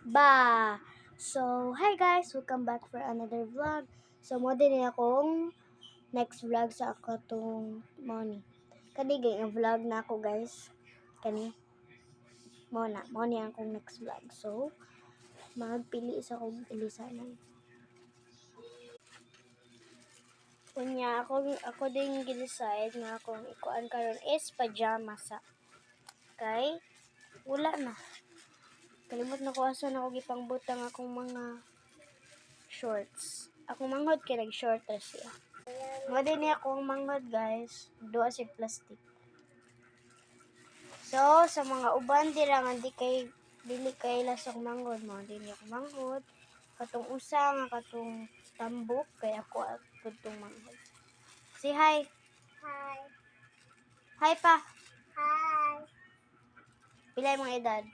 Ba! So, hi guys! Welcome back for another vlog. So, mo din akong next vlog sa ako tong morning. Kani ang vlog na ako guys. Kani mo ni akong next vlog. So, magpili sa akong ilisanan. Kunya ako din gi-decide nga akong ikuan karon is pajama sa kay wala na. Kalimot na ko asa na ako gipangbutang akong mga shorts. Akong manghod kay nag-short ra siya. Mo din ni akong manghod guys, duha si plastic. So sa mga uban dira nga dili kay lasok manghod mo din ni ako manghod. Katong usa nga katong tambok kay ako tong manghod. Say hi. Hi. Hi pa. Hi. Pila imong edad?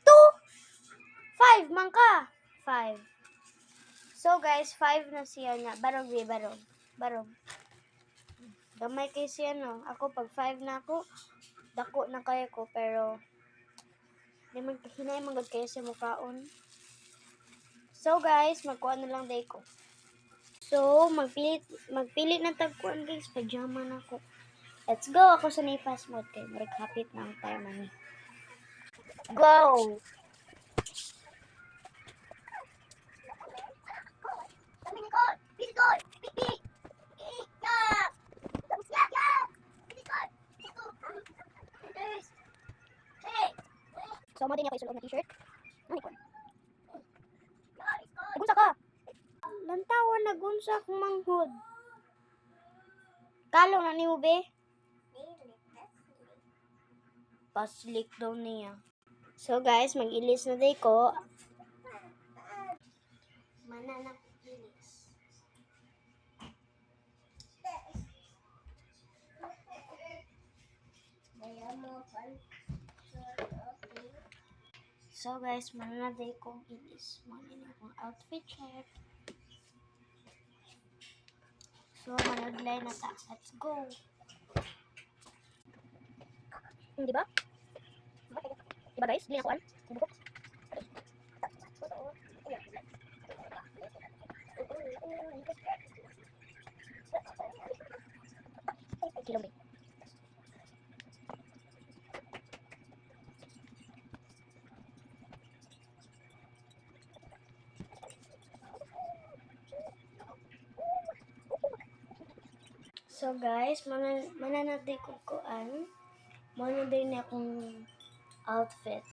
2. 5 man ka. 5. So guys, 5 na siya nga. Barog. Gamay kay siya no. Ako pag 5 na ako, dako na kayo ko pero di man hinay man gud kayo sa mukaon. So guys, magkuha na lang day ko. So magpilit na tagkuan guys, pajama na ko. Let's go ako sa nay fast mode kay murag hapit na ang time ani. Go. So, mo din ako isulod na t-shirt. Ano ko? Nagunsa ka? Lantawan, nagunsa akong manghod. Kalo na ni Ube? Paslik daw niya. So guys, mag-ilis na day ko. Mananak ilis. So guys, mananaday kong ilis. Mananaday kong outfit check. So, manoodlay na ta. Let's go! Di ba? Diba guys? Hindi na kuan. Bubuk. Kilombe. So guys, mananaday ko kuan. Mananaday na akong outfit.